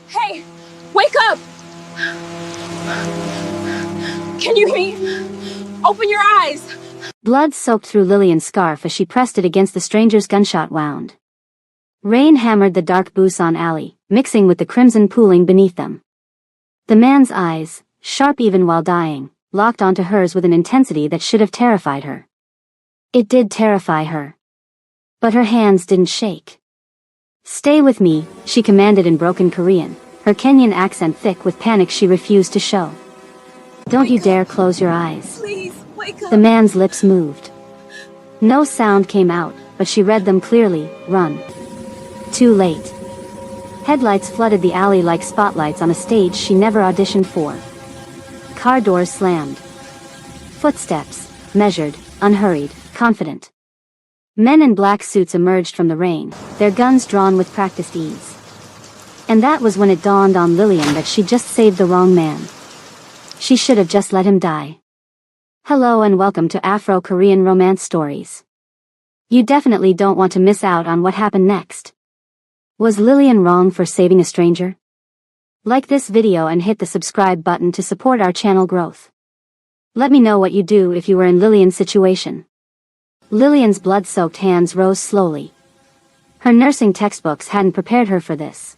Hey, wake up! Can you hear me? Open your eyes! Blood soaked through Lillian's scarf as she pressed it against the stranger's gunshot wound. Rain hammered the dark Busan alley, mixing with the crimson pooling beneath them. The man's eyes, sharp even while dying, locked onto hers with an intensity that should have terrified her. It did terrify her. But her hands didn't shake. "Stay with me," she commanded in broken Korean, her Kenyan accent thick with panic she refused to show. "Don't you dare close your eyes." Please, wake up! The man's lips moved. No sound came out, but she read them clearly. "Run." Too late. Headlights flooded the alley like spotlights on a stage she never auditioned for. Car doors slammed. Footsteps, measured, unhurried, confident. Men in black suits emerged from the rain, their guns drawn with practiced ease. And that was when it dawned on Lillian that she'd just saved the wrong man. She should have just let him die. Hello and welcome to Afro-Korean Romance Stories. You definitely don't want to miss out on what happened next. Was Lillian wrong for saving a stranger? Like this video and hit the subscribe button to support our channel growth. Let me know what you'd do if you were in Lillian's situation. Lillian's blood-soaked hands rose slowly. Her nursing textbooks hadn't prepared her for this.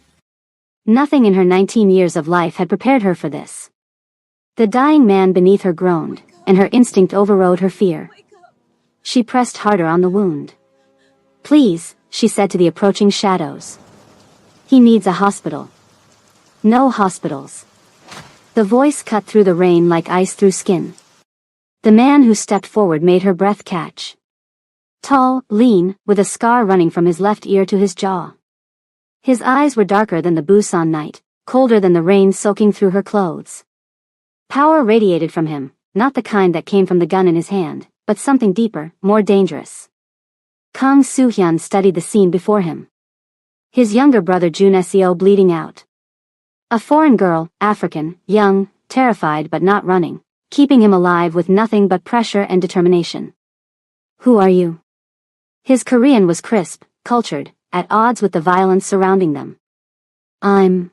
Nothing in her 19 years of life had prepared her for this. The dying man beneath her groaned, and her instinct overrode her fear. She pressed harder on the wound. "Please," she said to the approaching shadows. "He needs a hospital." "No hospitals." The voice cut through the rain like ice through skin. The man who stepped forward made her breath catch. Tall, lean, with a scar running from his left ear to his jaw. His eyes were darker than the Busan night, colder than the rain soaking through her clothes. Power radiated from him, not the kind that came from the gun in his hand, but something deeper, more dangerous. Kang Soo-hyun studied the scene before him. His younger brother Jun Seo bleeding out. A foreign girl, African, young, terrified but not running, keeping him alive with nothing but pressure and determination. "Who are you?" His Korean was crisp, cultured, at odds with the violence surrounding them. "I'm..."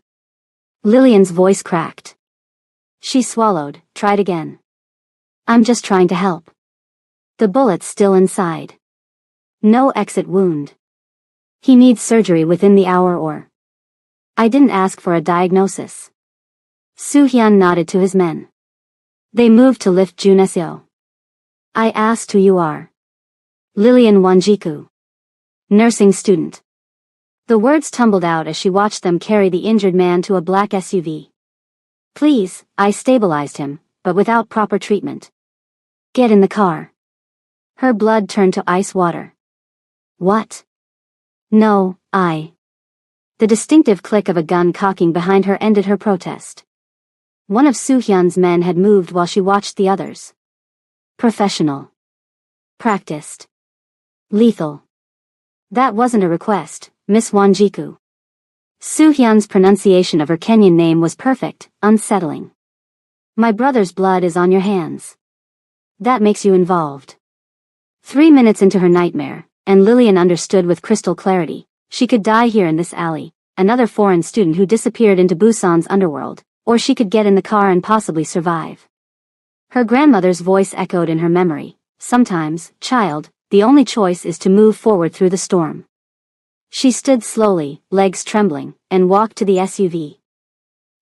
Lillian's voice cracked. She swallowed, tried again. "I'm just trying to help." The bullet's still inside. No exit wound. He needs surgery within the hour or... "I didn't ask for a diagnosis." Soo-hyun nodded to his men. They moved to lift Jun Seo. "I asked who you are." "Lillian Wanjiku. Nursing student." The words tumbled out as she watched them carry the injured man to a black SUV. "Please," I stabilized him, but without proper treatment. "Get in the car." Her blood turned to ice water. "What?" "No, I..." The distinctive click of a gun cocking behind her ended her protest. One of Soo-hyun's men had moved while she watched the others. Professional. Practiced. Lethal. "That wasn't a request, Miss Wanjiku." Soo-hyun's pronunciation of her Kenyan name was perfect, unsettling. "My brother's blood is on your hands. That makes you involved." 3 minutes into her nightmare, and Lillian understood with crystal clarity, she could die here in this alley, another foreign student who disappeared into Busan's underworld, or she could get in the car and possibly survive. Her grandmother's voice echoed in her memory. "Sometimes, child, the only choice is to move forward through the storm." She stood slowly, legs trembling, and walked to the SUV.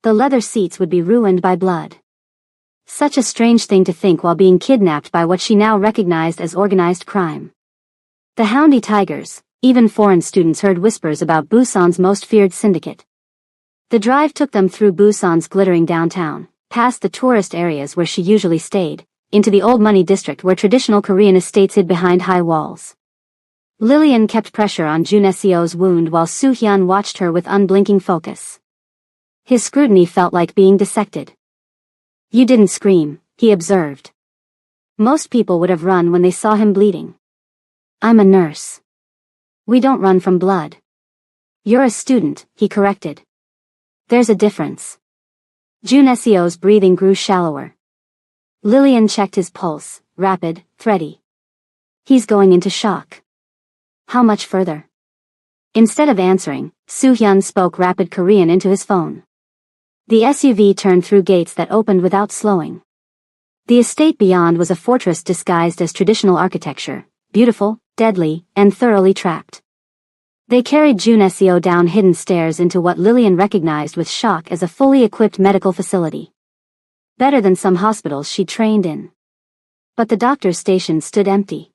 The leather seats would be ruined by blood. Such a strange thing to think while being kidnapped by what she now recognized as organized crime. The Houndy Tigers, even foreign students heard whispers about Busan's most feared syndicate. The drive took them through Busan's glittering downtown, past the tourist areas where she usually stayed, into the old money district where traditional Korean estates hid behind high walls. Lillian kept pressure on Jun Seo's wound while Soo-hyun watched her with unblinking focus. His scrutiny felt like being dissected. "You didn't scream," he observed. Most people would have run when they saw him bleeding. "I'm a nurse. We don't run from blood." "You're a student," he corrected. "There's a difference." Jun Seo's breathing grew shallower. Lillian checked his pulse, rapid, thready. "He's going into shock." "How much further?" Instead of answering, Soo-hyun spoke rapid Korean into his phone. The SUV turned through gates that opened without slowing. The estate beyond was a fortress disguised as traditional architecture, beautiful, deadly, and thoroughly trapped. They carried Jun Seo down hidden stairs into what Lillian recognized with shock as a fully equipped medical facility. Better than some hospitals she'd trained in. But the doctor's station stood empty.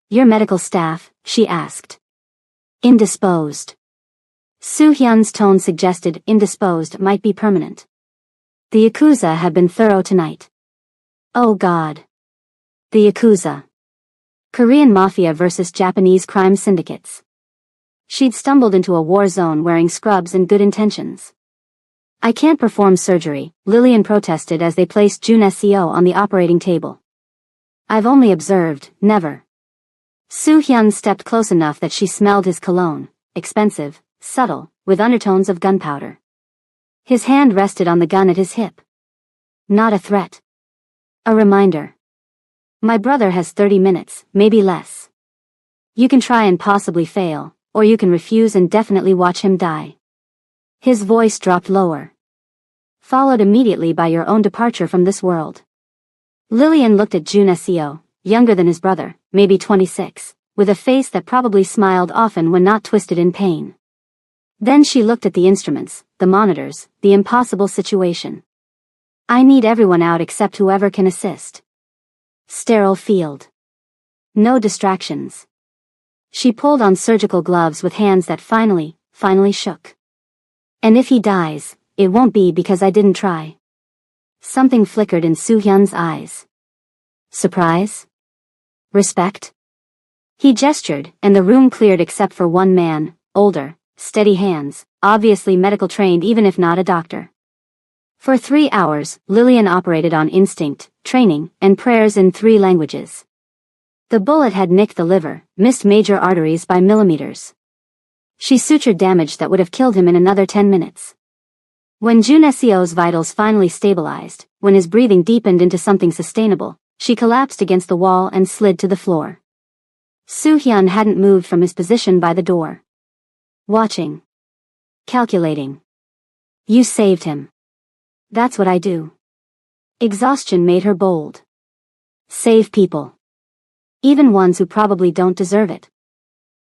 Your medical staff, she asked. Indisposed. Soo-hyun's tone suggested indisposed might be permanent. The Yakuza had been thorough tonight. Oh God. The Yakuza. Korean Mafia versus Japanese crime syndicates. She'd stumbled into a war zone wearing scrubs and good intentions. I can't perform surgery, Lillian protested as they placed Jun Seo on the operating table. I've only observed, never. Soo-hyun stepped close enough that she smelled his cologne, expensive, subtle, with undertones of gunpowder. His hand rested on the gun at his hip. Not a threat. A reminder. My brother has 30 minutes, maybe less. You can try and possibly fail, or you can refuse and definitely watch him die. His voice dropped lower. Followed immediately by your own departure from this world. Lillian looked at Jun Seo, younger than his brother, maybe 26, with a face that probably smiled often when not twisted in pain. Then she looked at the instruments, the monitors, the impossible situation. I need everyone out except whoever can assist. Sterile field. No distractions. She pulled on surgical gloves with hands that finally shook. And if he dies, it won't be because I didn't try. Something flickered in Soo-hyun's eyes. Surprise? Respect? He gestured, and the room cleared except for one man, older, steady hands, obviously medical trained even if not a doctor. For 3 hours, Lillian operated on instinct, training, and prayers in 3 languages. The bullet had nicked the liver, missed major arteries by millimeters. She sutured damage that would have killed him in another 10 minutes. When Jun Seo's vitals finally stabilized, when his breathing deepened into something sustainable, she collapsed against the wall and slid to the floor. Soo-hyun hadn't moved from his position by the door. Watching. Calculating. You saved him. That's what I do. Exhaustion made her bold. Save people. Even ones who probably don't deserve it.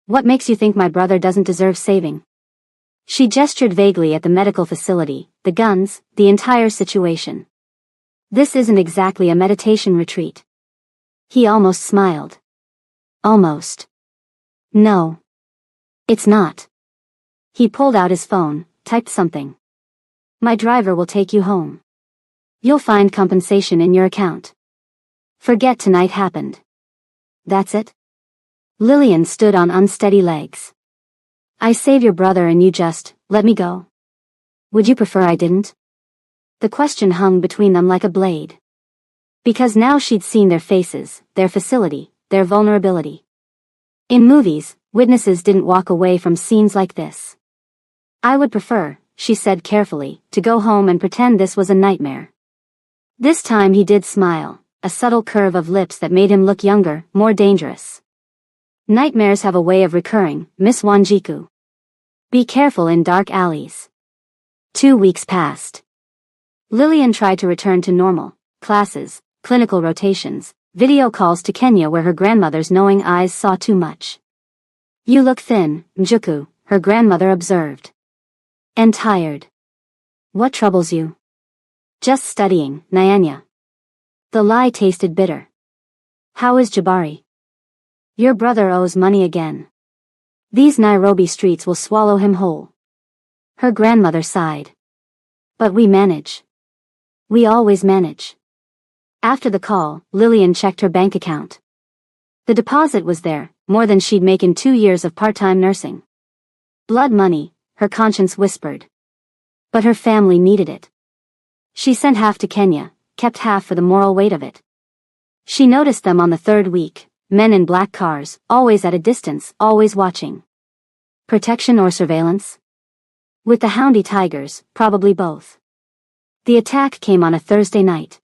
What makes you think my brother doesn't deserve saving? She gestured vaguely at the medical facility, the guns, the entire situation. This isn't exactly a meditation retreat. He almost smiled. Almost. No. It's not. He pulled out his phone, typed something. My driver will take you home. You'll find compensation in your account. Forget tonight happened. That's it? Lillian stood on unsteady legs. I save your brother and you just let me go. Would you prefer I didn't? The question hung between them like a blade. Because now she'd seen their faces, their facility, their vulnerability. In movies, witnesses didn't walk away from scenes like this. I would prefer, she said carefully, to go home and pretend this was a nightmare. This time he did smile, a subtle curve of lips that made him look younger, more dangerous. Nightmares have a way of recurring, Miss Wanjiku. Be careful in dark alleys. 2 weeks passed. Lillian tried to return to normal, classes, clinical rotations, video calls to Kenya where her grandmother's knowing eyes saw too much. You look thin, Mjuku, her grandmother observed. And tired. What troubles you? Just studying, Nyanya. The lie tasted bitter. How is Jabari? Your brother owes money again. These Nairobi streets will swallow him whole. Her grandmother sighed. But we manage. We always manage. After the call, Lillian checked her bank account. The deposit was there, more than she'd make in 2 years of part-time nursing. Blood money, her conscience whispered. But her family needed it. She sent half to Kenya, kept half for the moral weight of it. She noticed them on the 3rd week, men in black cars, always at a distance, always watching. Protection or surveillance? With the houndy tigers, probably both. The attack came on a Thursday night.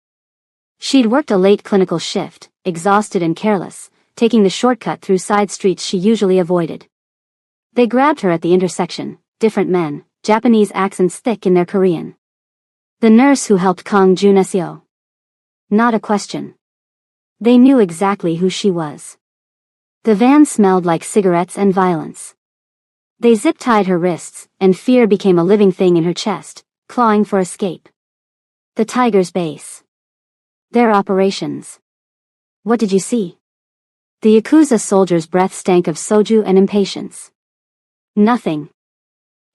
She'd worked a late clinical shift, exhausted and careless, taking the shortcut through side streets she usually avoided. They grabbed her at the intersection, different men, Japanese accents thick in their Korean. The nurse who helped Kang Jun-seo. Not a question. They knew exactly who she was. The van smelled like cigarettes and violence. They zip-tied her wrists, and fear became a living thing in her chest, clawing for escape. The Tiger's base. Their operations. What did you see? The Yakuza soldier's breath stank of soju and impatience. Nothing.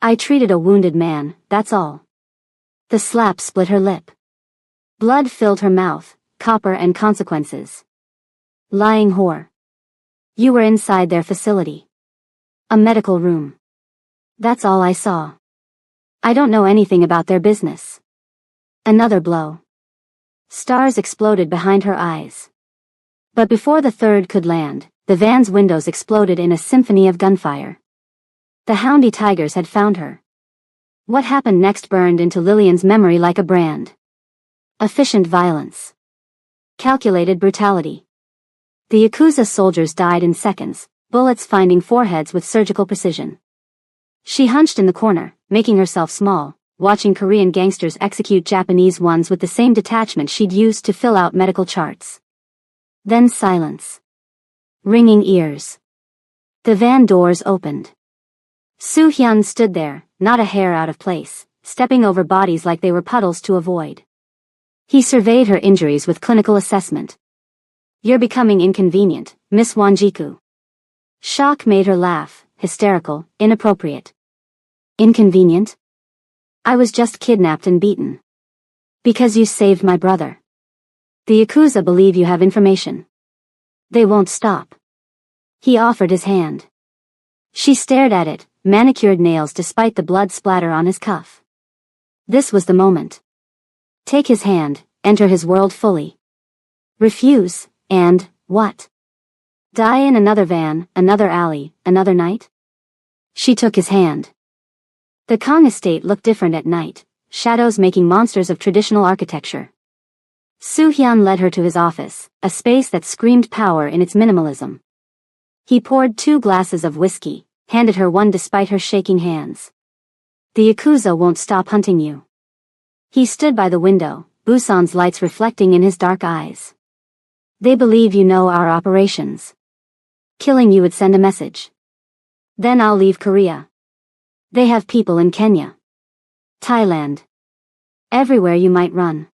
I treated a wounded man, that's all. The slap split her lip. Blood filled her mouth, copper and consequences. Lying whore. You were inside their facility. A medical room. That's all I saw. I don't know anything about their business. Another blow. Stars exploded behind her eyes. But before the third could land, the van's windows exploded in a symphony of gunfire. The Houndy Tigers had found her. What happened next burned into Lillian's memory like a brand. Efficient violence. Calculated brutality. The Yakuza soldiers died in seconds, bullets finding foreheads with surgical precision. She hunched in the corner, making herself small, watching Korean gangsters execute Japanese ones with the same detachment she'd used to fill out medical charts. Then silence. Ringing ears. The van doors opened. Soo-hyun stood there, not a hair out of place, stepping over bodies like they were puddles to avoid. He surveyed her injuries with clinical assessment. You're becoming inconvenient, Miss Wanjiku. Shock made her laugh, hysterical, inappropriate. Inconvenient? I was just kidnapped and beaten. Because you saved my brother. The Yakuza believe you have information. They won't stop. He offered his hand. She stared at it, manicured nails despite the blood splatter on his cuff. This was the moment. Take his hand, enter his world fully. Refuse, and, what? Die in another van, another alley, another night? She took his hand. The Kang estate looked different at night, shadows making monsters of traditional architecture. Soo-hyun led her to his office, a space that screamed power in its minimalism. He poured 2 glasses of whiskey, handed her one despite her shaking hands. The Yakuza won't stop hunting you. He stood by the window, Busan's lights reflecting in his dark eyes. They believe you know our operations. Killing you would send a message. Then I'll leave Korea. They have people in Kenya. Thailand. Everywhere you might run.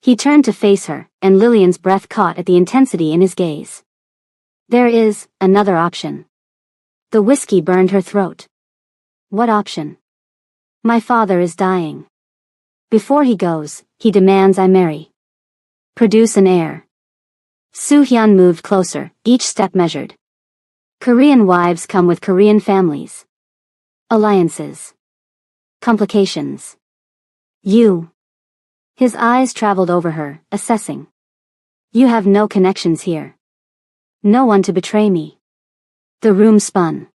He turned to face her, and Lillian's breath caught at the intensity in his gaze. There is another option. The whiskey burned her throat. What option? My father is dying. Before he goes, he demands I marry. Produce an heir. Soo-hyun moved closer, each step measured. Korean wives come with Korean families. Alliances. Complications. You. His eyes traveled over her, assessing. You have no connections here. No one to betray me. The room spun.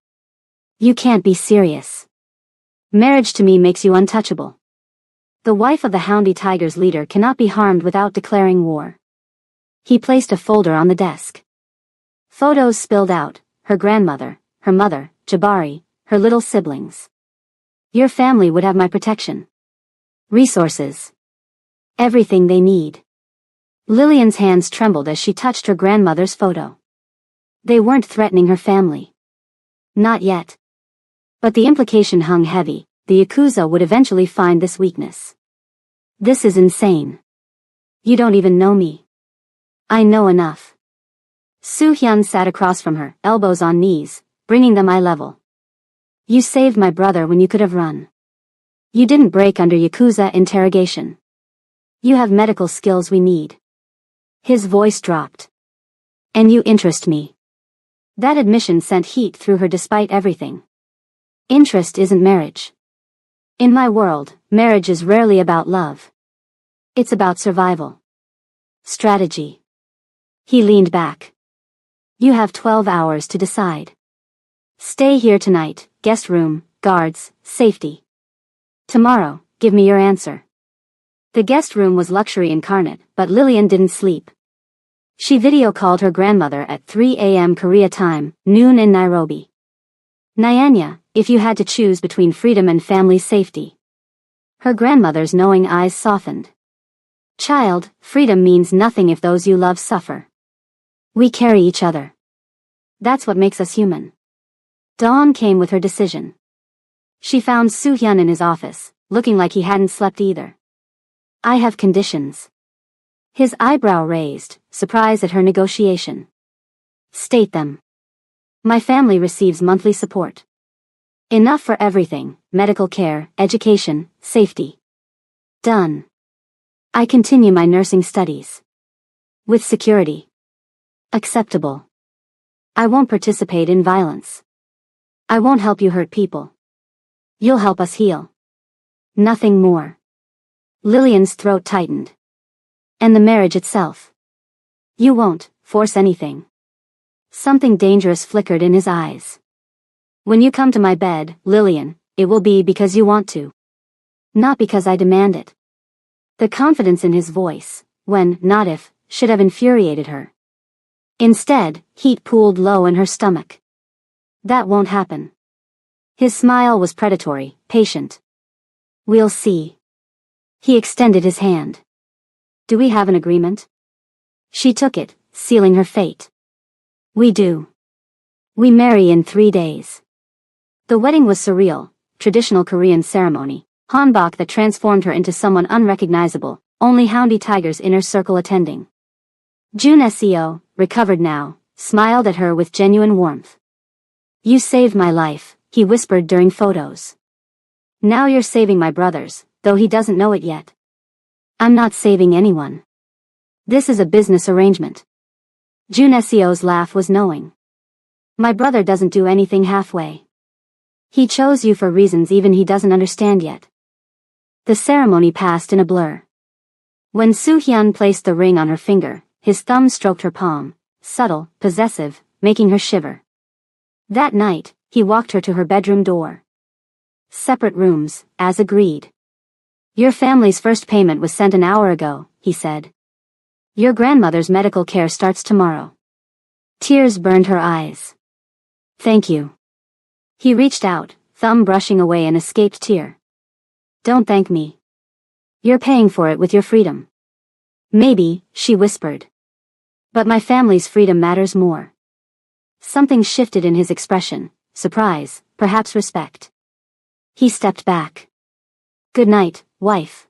You can't be serious. Marriage to me makes you untouchable. The wife of the Houndy Tigers leader cannot be harmed without declaring war. He placed a folder on the desk. Photos spilled out, her grandmother, her mother, Jabari, her little siblings. Your family would have my protection. Resources. Everything they need. Lillian's hands trembled as she touched her grandmother's photo. They weren't threatening her family. Not yet. But the implication hung heavy, the Yakuza would eventually find this weakness. This is insane. You don't even know me. I know enough. Soo-hyun sat across from her, elbows on knees, bringing them eye level. You saved my brother when you could have run. You didn't break under Yakuza interrogation. You have medical skills we need. His voice dropped. And you interest me. That admission sent heat through her despite everything. Interest isn't marriage. In my world, marriage is rarely about love. It's about survival. Strategy. He leaned back. You have 12 hours to decide. Stay here tonight, guest room, guards, safety. Tomorrow, give me your answer. The guest room was luxury incarnate, but Lillian didn't sleep. She video called her grandmother at 3 a.m. Korea time, noon in Nairobi. Nyanya, if you had to choose between freedom and family safety. Her grandmother's knowing eyes softened. Child, freedom means nothing if those you love suffer. We carry each other. That's what makes us human. Dawn came with her decision. She found Soo-hyun in his office, looking like he hadn't slept either. I have conditions. His eyebrow raised, surprised at her negotiation. State them. My family receives monthly support. Enough for everything, medical care, education, safety. Done. I continue my nursing studies. With security. Acceptable. I won't participate in violence. I won't help you hurt people. You'll help us heal. Nothing more. Lillian's throat tightened. And the marriage itself. You won't force anything. Something dangerous flickered in his eyes. When you come to my bed, Lillian, it will be because you want to. Not because I demand it. The confidence in his voice, when, not if, should have infuriated her. Instead, heat pooled low in her stomach. That won't happen. His smile was predatory, patient. We'll see. He extended his hand. Do we have an agreement? She took it, sealing her fate. We do. We marry in 3 days. The wedding was surreal, traditional Korean ceremony, hanbok that transformed her into someone unrecognizable, only Houndy Tiger's inner circle attending. Jun Seo, recovered now, smiled at her with genuine warmth. You saved my life, he whispered during photos. Now you're saving my brother's, though he doesn't know it yet. I'm not saving anyone. This is a business arrangement. Jun Seo's laugh was knowing. My brother doesn't do anything halfway. He chose you for reasons even he doesn't understand yet. The ceremony passed in a blur. When Soo-hyun placed the ring on her finger, his thumb stroked her palm, subtle, possessive, making her shiver. That night, he walked her to her bedroom door. Separate rooms, as agreed. Your family's first payment was sent an hour ago, he said. Your grandmother's medical care starts tomorrow. Tears burned her eyes. Thank you. He reached out, thumb brushing away an escaped tear. Don't thank me. You're paying for it with your freedom. Maybe, she whispered. But my family's freedom matters more. Something shifted in his expression, surprise, perhaps respect. He stepped back. Good night, wife.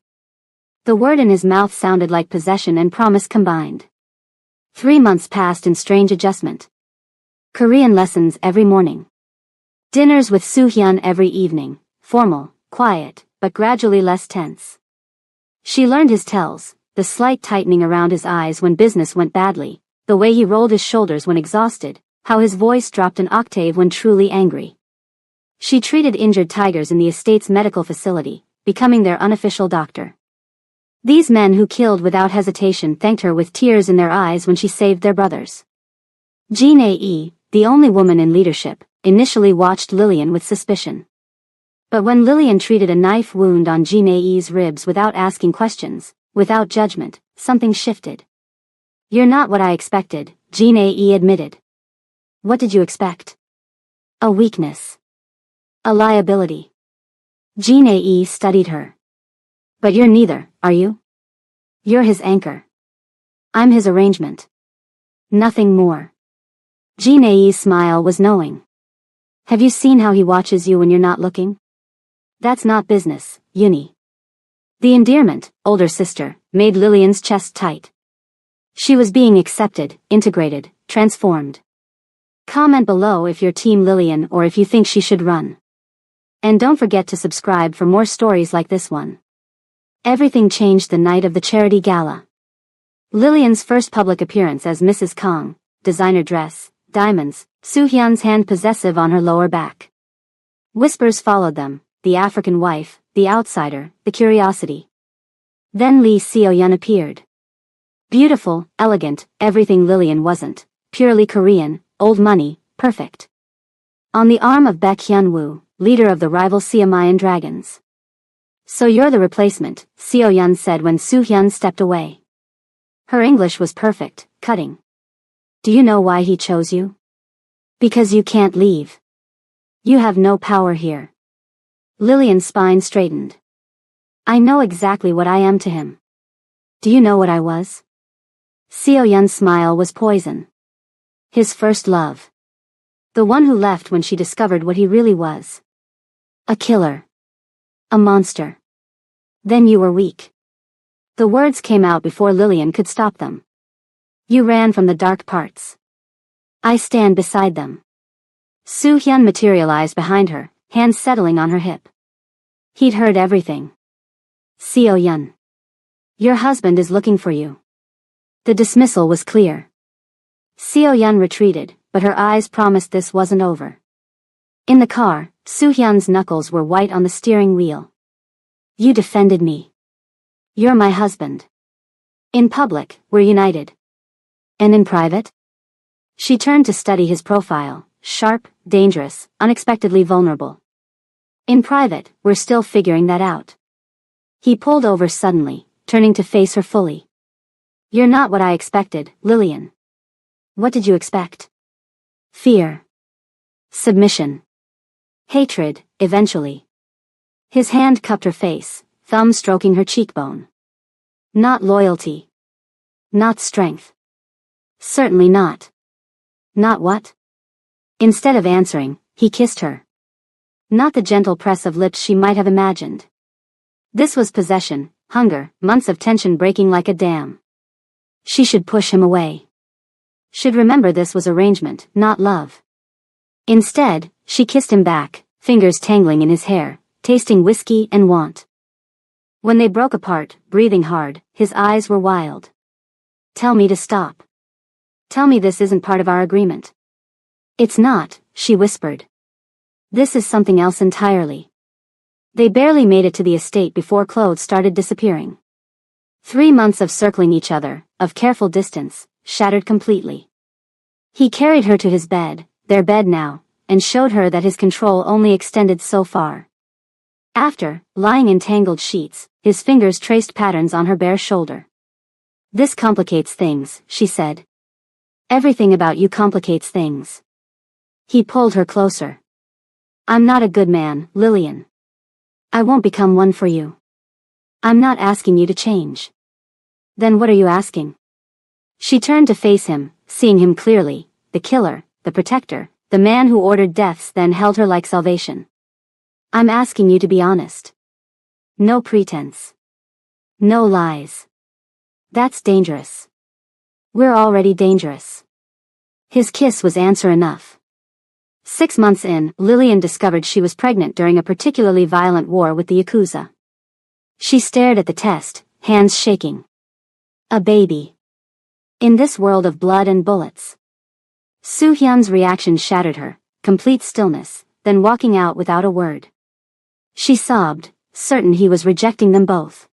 The word in his mouth sounded like possession and promise combined. 3 months passed in strange adjustment. Korean lessons every morning. Dinners with Soo-hyun every evening, formal, quiet, but gradually less tense. She learned his tells, the slight tightening around his eyes when business went badly, the way he rolled his shoulders when exhausted, how his voice dropped an octave when truly angry. She treated injured tigers in the estate's medical facility, becoming their unofficial doctor. These men who killed without hesitation thanked her with tears in their eyes when she saved their brothers. Jin Ae, the only woman in leadership, initially watched Lillian with suspicion. But when Lillian treated a knife wound on Jin Ae's ribs without asking questions, without judgment, something shifted. You're not what I expected, Jin Ae admitted. What did you expect? A weakness. A liability. Jin Ae studied her. But you're neither, are you? You're his anchor. I'm his arrangement. Nothing more. Jin Ae's smile was knowing. Have you seen how he watches you when you're not looking? That's not business, Uni. The endearment, older sister, made Lillian's chest tight. She was being accepted, integrated, transformed. Comment below if you're Team Lillian or if you think she should run. And don't forget to subscribe for more stories like this one. Everything changed the night of the charity gala. Lillian's first public appearance as Mrs. Kong, designer dress, diamonds, Soo-hyun's hand possessive on her lower back. Whispers followed them, the African wife, the outsider, the curiosity. Then Lee Seo-yeon appeared. Beautiful, elegant, everything Lillian wasn't, purely Korean, old money, perfect. On the arm of Baek Hyun-woo, leader of the rival Siamayan Dragons. So you're the replacement, Seo-yeon said when Soo-hyun stepped away. Her English was perfect, cutting. Do you know why he chose you? Because you can't leave. You have no power here. Lillian's spine straightened. I know exactly what I am to him. Do you know what I was? Seo Yun's smile was poison. His first love. The one who left when she discovered what he really was. A killer. A monster. Then you were weak. The words came out before Lillian could stop them. You ran from the dark parts. I stand beside them. Soo Hyun materialized behind her, hands settling on her hip. He'd heard everything. Seo Yun. Your husband is looking for you. The dismissal was clear. Seo Yun retreated, but her eyes promised this wasn't over. In the car, Soo Hyun's knuckles were white on the steering wheel. You defended me. You're my husband. In public, we're united. And in private? She turned to study his profile, sharp, dangerous, unexpectedly vulnerable. In private, we're still figuring that out. He pulled over suddenly, turning to face her fully. You're not what I expected, Lillian. What did you expect? Fear. Submission. Hatred, eventually. His hand cupped her face, thumb stroking her cheekbone. Not loyalty. Not strength. Certainly not. Not what? Instead of answering, he kissed her. Not the gentle press of lips she might have imagined. This was possession, hunger, months of tension breaking like a dam. She should push him away. Should remember this was arrangement, not love. Instead, she kissed him back, fingers tangling in his hair, tasting whiskey and want. When they broke apart, breathing hard, his eyes were wild. Tell me to stop. Tell me this isn't part of our agreement. It's not, she whispered. This is something else entirely. They barely made it to the estate before clothes started disappearing. 3 months of circling each other, of careful distance, shattered completely. He carried her to his bed, their bed now, and showed her that his control only extended so far. After, lying in tangled sheets, his fingers traced patterns on her bare shoulder. This complicates things, she said. Everything about you complicates things. He pulled her closer. I'm not a good man, Lillian. I won't become one for you. I'm not asking you to change. Then what are you asking? She turned to face him, seeing him clearly, the killer, the protector, the man who ordered deaths then held her like salvation. I'm asking you to be honest. No pretense. No lies. That's dangerous. We're already dangerous. His kiss was answer enough. 6 months in, Lillian discovered she was pregnant during a particularly violent war with the Yakuza. She stared at the test, hands shaking. A baby. In this world of blood and bullets. Soo Hyun's reaction shattered her, complete stillness, then walking out without a word. She sobbed, certain he was rejecting them both.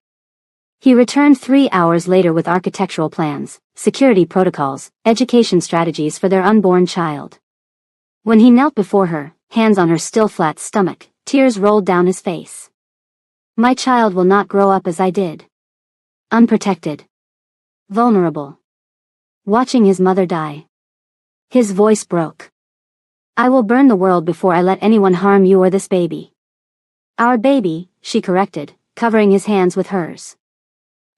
He returned 3 hours later with architectural plans, security protocols, education strategies for their unborn child. When he knelt before her, hands on her still flat stomach, tears rolled down his face. My child will not grow up as I did. Unprotected. Vulnerable. Watching his mother die. His voice broke. I will burn the world before I let anyone harm you or this baby. Our baby, she corrected, covering his hands with hers.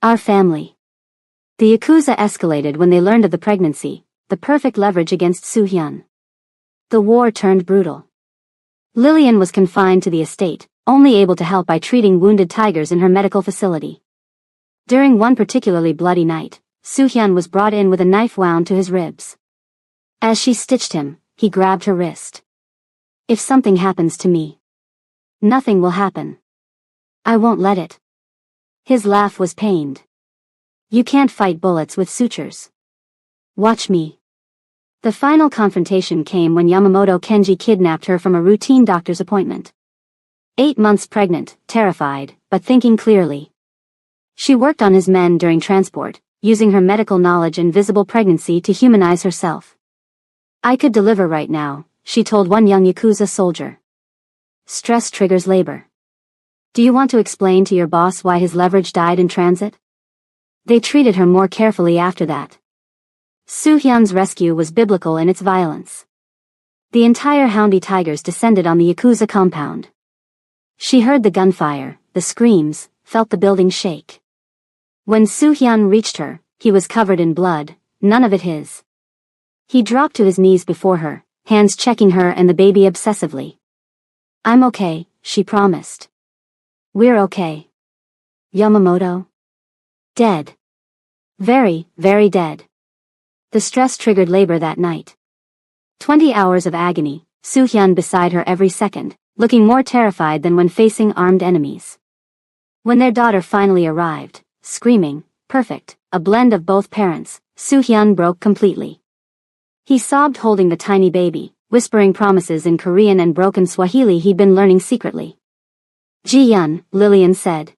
Our family. The Yakuza escalated when they learned of the pregnancy, the perfect leverage against Soo Hyun. The war turned brutal. Lillian was confined to the estate, only able to help by treating wounded tigers in her medical facility. During one particularly bloody night, Soo Hyun was brought in with a knife wound to his ribs. As she stitched him, he grabbed her wrist. If something happens to me, nothing will happen. I won't let it. His laugh was pained. You can't fight bullets with sutures. Watch me. The final confrontation came when Yamamoto Kenji kidnapped her from a routine doctor's appointment. 8 months pregnant, terrified, but thinking clearly. She worked on his men during transport, using her medical knowledge and visible pregnancy to humanize herself. I could deliver right now, she told one young Yakuza soldier. Stress triggers labor. Do you want to explain to your boss why his leverage died in transit? They treated her more carefully after that. Soo Hyun's rescue was biblical in its violence. The entire Houndy Tigers descended on the Yakuza compound. She heard the gunfire, the screams, felt the building shake. When Soo-hyun reached her, he was covered in blood, none of it his. He dropped to his knees before her, hands checking her and the baby obsessively. "I'm okay," she promised. "We're okay." Yamamoto? Dead. Very, very dead. The stress triggered labor that night. 20 hours of agony, Soo-hyun beside her every second, looking more terrified than when facing armed enemies. When their daughter finally arrived, screaming, perfect, a blend of both parents, Soo-hyun broke completely. He sobbed holding the tiny baby, whispering promises in Korean and broken Swahili he'd been learning secretly. "Ji-yun," Lillian said.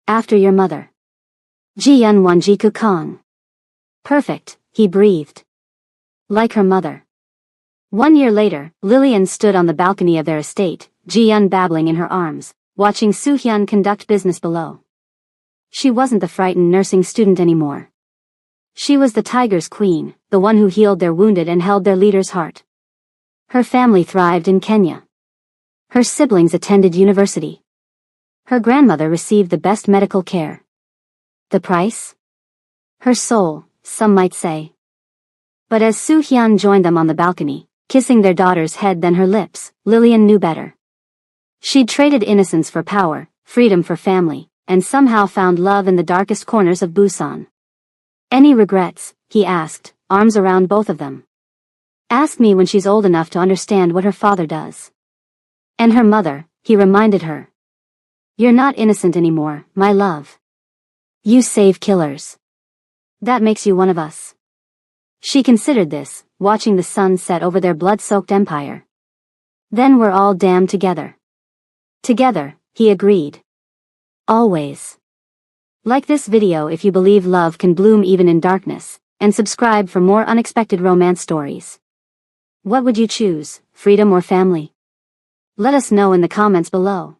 "After your mother." "Ji-yun wanjiku kong." "Perfect," he breathed. "Like her mother." 1 year later, Lillian stood on the balcony of their estate, Ji-yun babbling in her arms, watching Soo-hyun conduct business below. She wasn't the frightened nursing student anymore. She was the Tiger's queen, the one who healed their wounded and held their leader's heart. Her family thrived in Kenya. Her siblings attended university. Her grandmother received the best medical care. The price? Her soul, some might say. But as Soo-hyun joined them on the balcony, kissing their daughter's head then her lips, Lillian knew better. She'd traded innocence for power, freedom for family, and somehow found love in the darkest corners of Busan. "Any regrets?" he asked, arms around both of them. "Ask me when she's old enough to understand what her father does." "And her mother," he reminded her. "You're not innocent anymore, my love. You save killers. That makes you one of us." She considered this, watching the sun set over their blood-soaked empire. "Then we're all damned together." "Together," he agreed. "Always." Like this video if you believe love can bloom even in darkness, and subscribe for more unexpected romance stories. What would you choose, freedom or family? Let us know in the comments below.